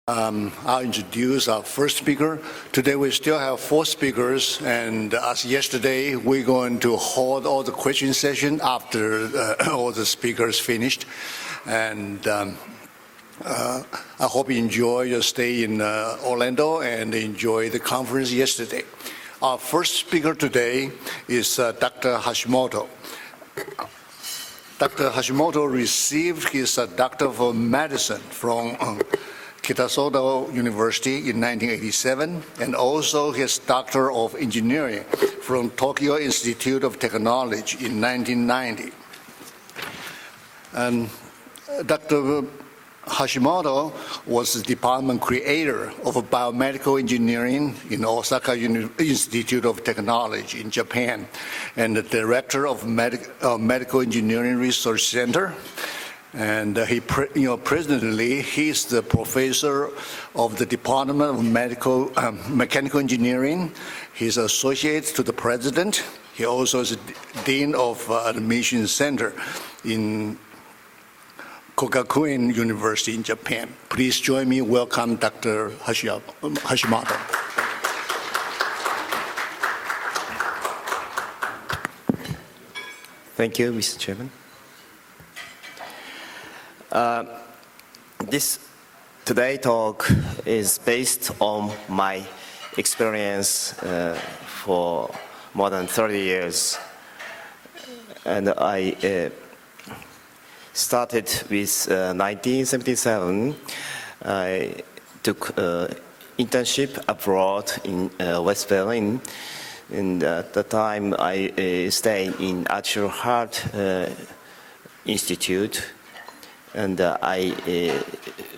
I'll introduce our first speaker. Today we still have 4 speakers, and as yesterday, we're going to hold all the question session after all the speakers finished. And I hope you enjoy your stay in Orlando and enjoy the conference yesterday. Our first speaker today is Dr. Hashimoto. Dr. Hashimoto received his Doctor of Medicine from Kitasoto University in 1987, and also his Doctor of Engineering from Tokyo Institute of Technology in 1990. And Dr. Hashimoto was the department creator of biomedical engineering in Osaka Institute of Technology in Japan, and the director of Medical Engineering Research Center. And presently, he's the professor of the Department of Mechanical Engineering. He's associate to the president. He also is dean of admission center in Kogakuin University in Japan. Please join me. Welcome, Dr. Hashimoto. Thank you, Mr. Chairman. Today's talk is based on my experience for more than 30 years. And I started with 1977. I took internship abroad in West Berlin. And at the time, I stayed in Archer Heart Institute. And I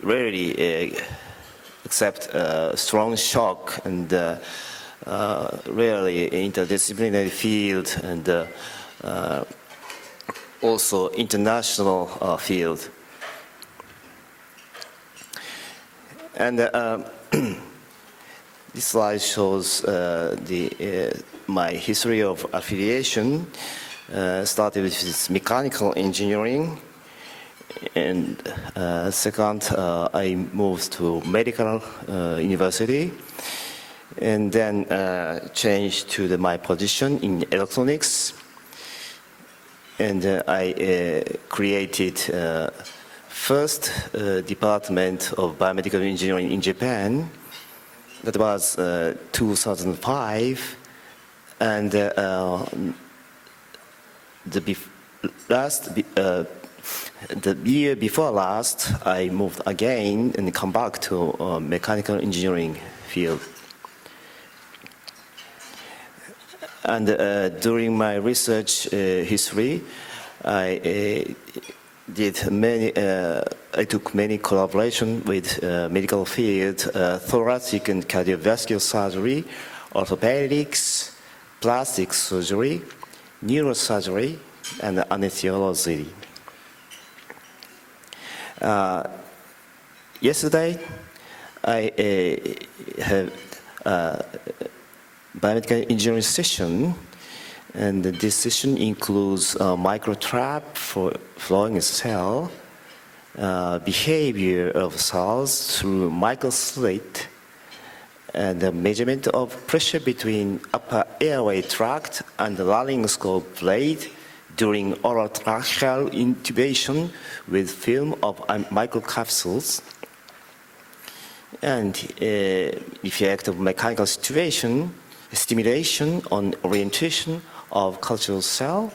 really accept a strong shock and really interdisciplinary field and also international field. And this slide shows my history of affiliation. Started with mechanical engineering. And second, I moved to medical university, and then changed to my position in electronics. And I created first department of biomedical engineering in Japan. That was 2005, and the year before last, I moved again and come back to mechanical engineering field. And during my research history, I took many collaboration with medical field, thoracic and cardiovascular surgery, orthopedics, plastic surgery, neurosurgery, and anesthesiology. Yesterday, I have a biomedical engineering session, and this session includes a microtrap for flowing cell, behavior of cells through microslit, and the measurement of pressure between upper airway tract and the laryngoscope blade during oral tracheal intubation with film of microcapsules, and effect of mechanical stimulation on orientation of cultural cell,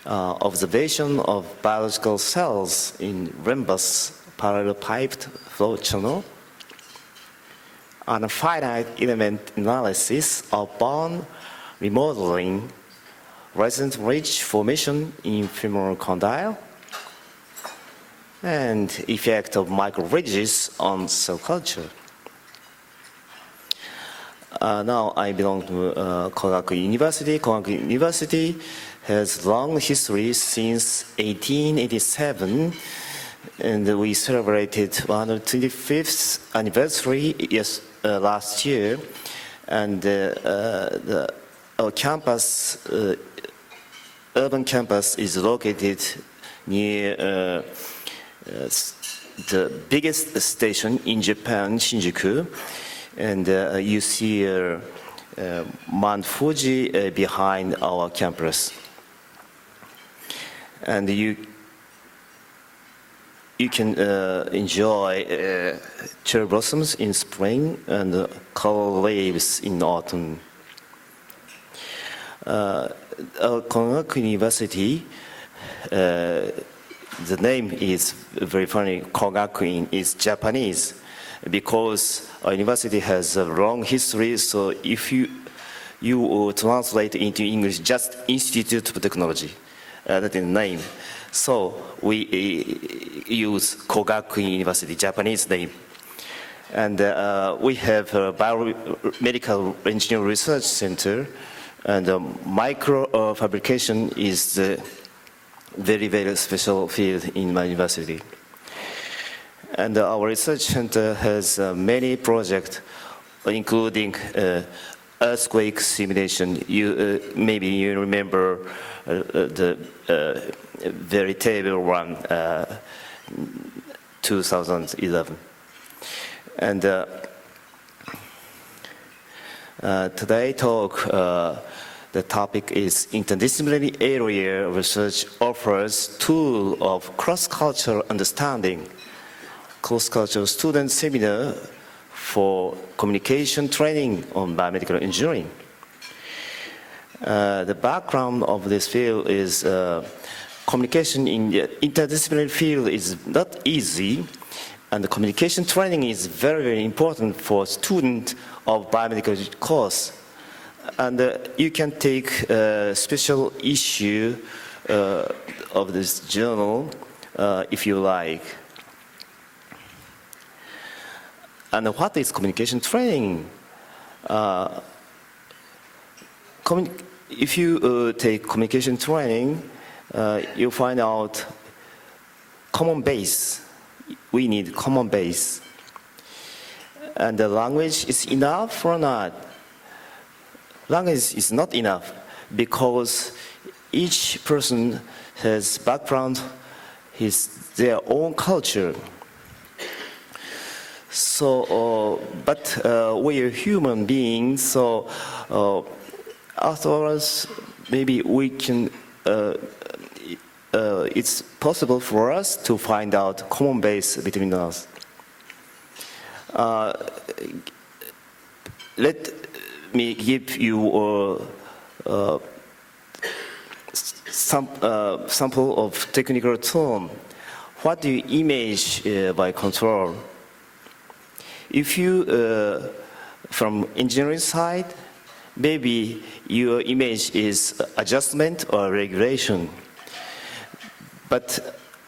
observation of biological cells in rhombus parallel piped flow channel, and a finite element analysis of bone remodeling, resident ridge formation in femoral condyle, and effect of micro-ridges on cell culture. Now I belong to Kogakuin University. Kogakuin University has long history since 1887, and we celebrated 125th anniversary last year. And our campus, urban campus, is located near the biggest station in Japan, Shinjuku, and you see Mount Fuji behind our campus. And you can enjoy cherry blossoms in spring and coral waves in autumn. Kogakuin University, the name is very funny. Kogakuin is Japanese because our university has a long history. So if you translate into English, just Institute of Technology, that is the name. So we use Kogakuin University, Japanese name. And we have a Biomedical Engineering Research Center, and micro fabrication is the very, very special field in my university. And our research center has many projects, including earthquake simulation. Maybe you remember the very terrible one, 2011. And today talk, the topic is interdisciplinary area research offers tool of cross-cultural understanding, cross-cultural student seminar for communication training on biomedical engineering. The background of this field is communication in the interdisciplinary field is not easy, and the communication training is very, very important for students of biomedical course. And you can take a special issue of this journal if you like. And what is communication training? If you take communication training, you find out common base. We need common base. And the language is enough or not? Language is not enough because each person has background, their own culture. So, but we are human beings, so afterwards, maybe we can, it's possible for us to find out common base between us. Let me give you a sample of technical term. What do you image by control? If you, from engineering side, maybe your image is adjustment or regulation. But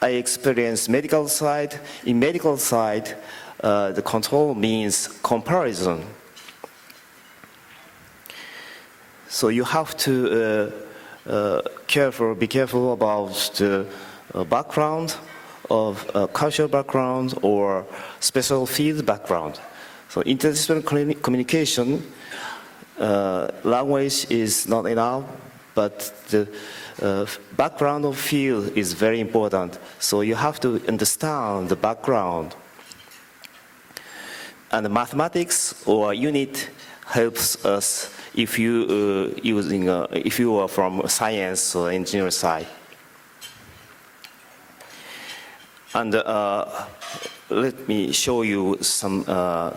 I experienced medical side. In medical side, the control means comparison. So you have to be careful about the background of cultural background or special field background. So interdisciplinary communication, language is not enough, but the background of field is very important. So you have to understand the background. And the mathematics or unit helps us if you if you are from science or engineering side. And let me show you some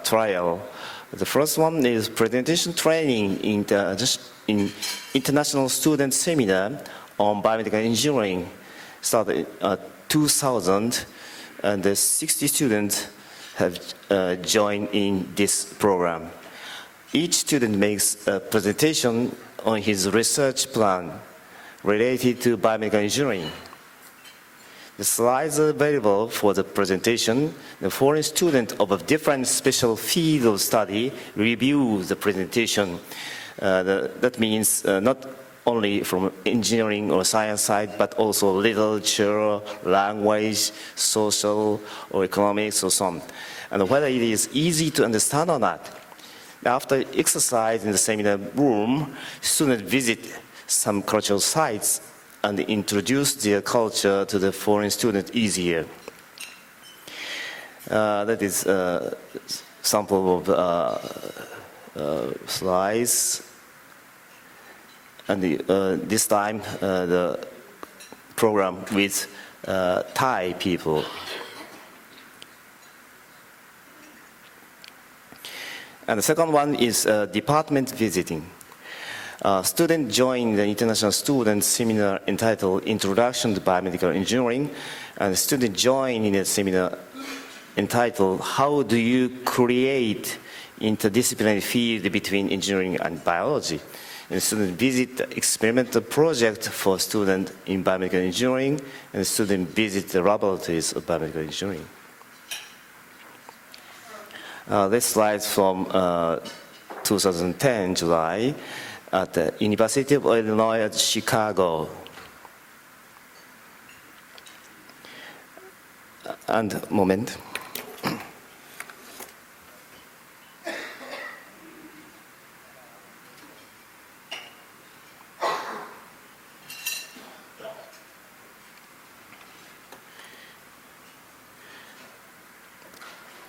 trial. The first one is presentation training in international student seminar on biomedical engineering. Started in 2000, and 60 students have joined in this program. Each student makes a presentation on his research plan related to biomedical engineering. The slides are available for the presentation. The foreign student of a different special field of study reviews the presentation. That means not only from engineering or science side, but also literature, language, social or economics or so on. And whether it is easy to understand or not. After exercise in the seminar room, students visit some cultural sites and introduce their culture to the foreign student easier. That is a sample of slides. And this time, the program with Thai people. And the second one is department visiting. Students join the international student seminar entitled Introduction to Biomedical Engineering, and students join in a seminar entitled How do you create interdisciplinary field between engineering and biology? And students visit the experimental project for students in biomedical engineering, and students visit the laboratories of biomedical engineering. This slide from 2010, July, at the University of Illinois at Chicago. And moment.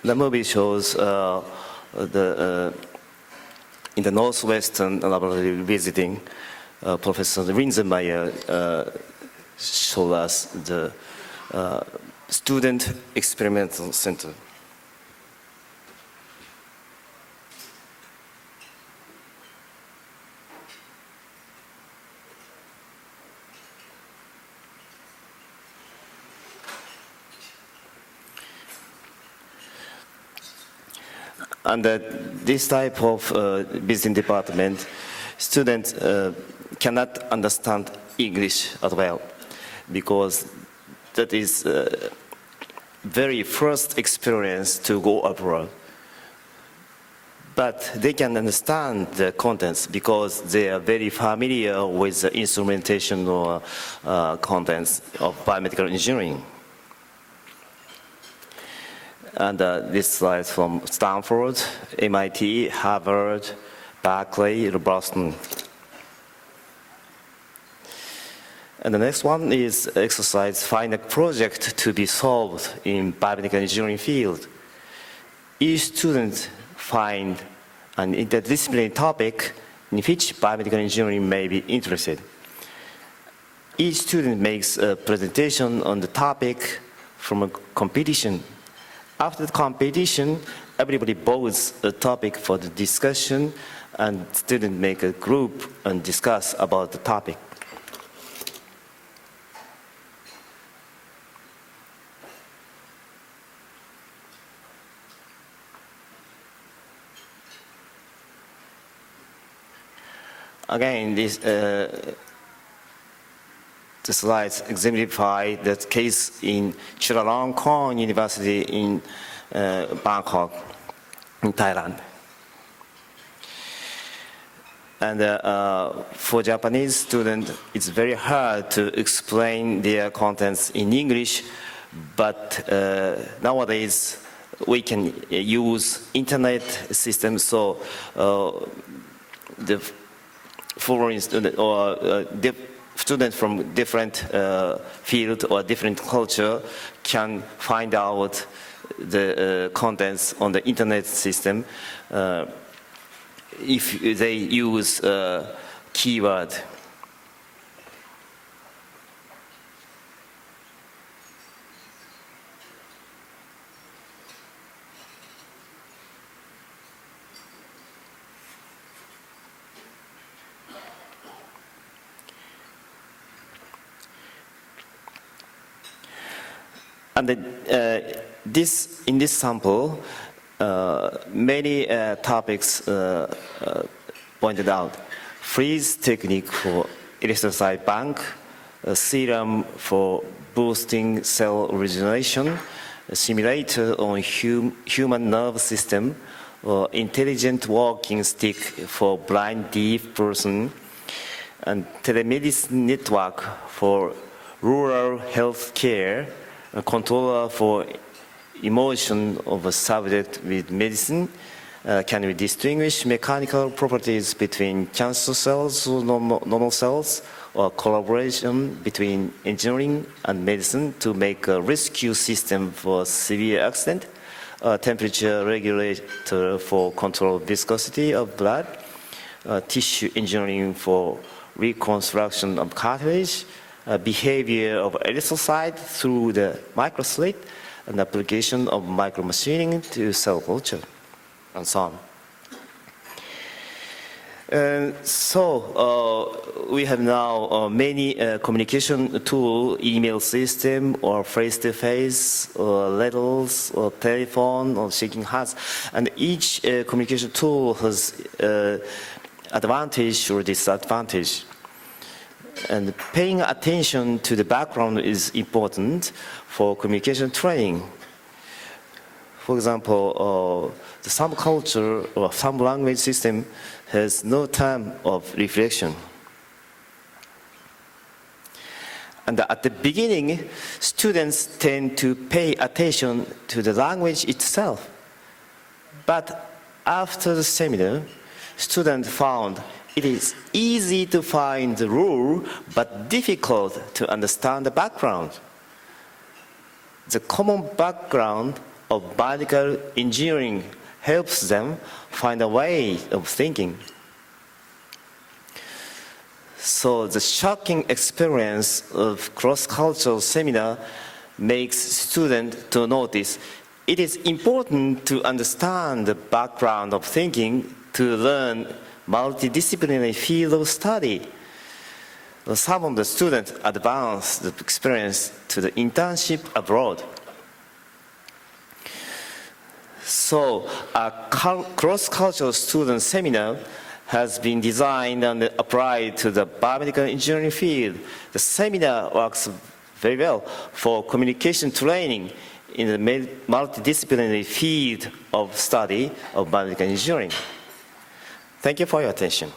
The movie shows in the Northwestern laboratory visiting, Professor Winsenmeyer showed us the Student Experimental Center. And this type of business department, students cannot understand English as well, because that is very first experience to go abroad. But they can understand the contents because they are very familiar with the instrumentation or contents of biomedical engineering. And this slide from Stanford, MIT, Harvard, Berkeley, Boston. And the next one is exercise, find a project to be solved in biomedical engineering field. Each student find an interdisciplinary topic in which biomedical engineering may be interested. Each student makes a presentation on the topic from a competition. After the competition, everybody votes a topic for the discussion, and students make a group and discuss about the topic. Again, the slides exemplify that case in Chulalongkorn University in Bangkok, in Thailand. And for Japanese students, it's very hard to explain their contents in English, but nowadays we can use internet system, so the foreign student or students from different field or different culture can find out the contents on the internet system if they use keyword. And in this sample, many topics pointed out. Freeze technique for erythrocyte bank, a serum for boosting cell regeneration, a simulator on human nerve system, or intelligent walking stick for blind deaf person, and telemedicine network for rural health care, a controller for emotion of a subject with medicine. Can we distinguish mechanical properties between cancer cells or normal cells, or collaboration between engineering and medicine to make a rescue system for severe accident? temperature regulator for control viscosity of blood, tissue engineering for reconstruction of cartilage, behavior of erythrocyte through the microslit, and application of micromachining to cell culture, and so on. We have now many communication tools, email system, or face-to-face, or letters, or telephone, or shaking hands. And each communication tool has advantage or disadvantage. And paying attention to the background is important for communication training. For example, some culture or some language system has no time of reflection. And at the beginning, students tend to pay attention to the language itself. But after the seminar, students found it is easy to find the rule, but difficult to understand the background. The common background of biomedical engineering helps them find a way of thinking. So the shocking experience of cross-cultural seminar makes students to notice it is important to understand the background of thinking to learn multidisciplinary field of study. Some of the students advanced the experience to the internship abroad. So a cross-cultural student seminar has been designed and applied to the biomedical engineering field. The seminar works very well for communication training in the multidisciplinary field of study of biomedical engineering. Thank you for your attention.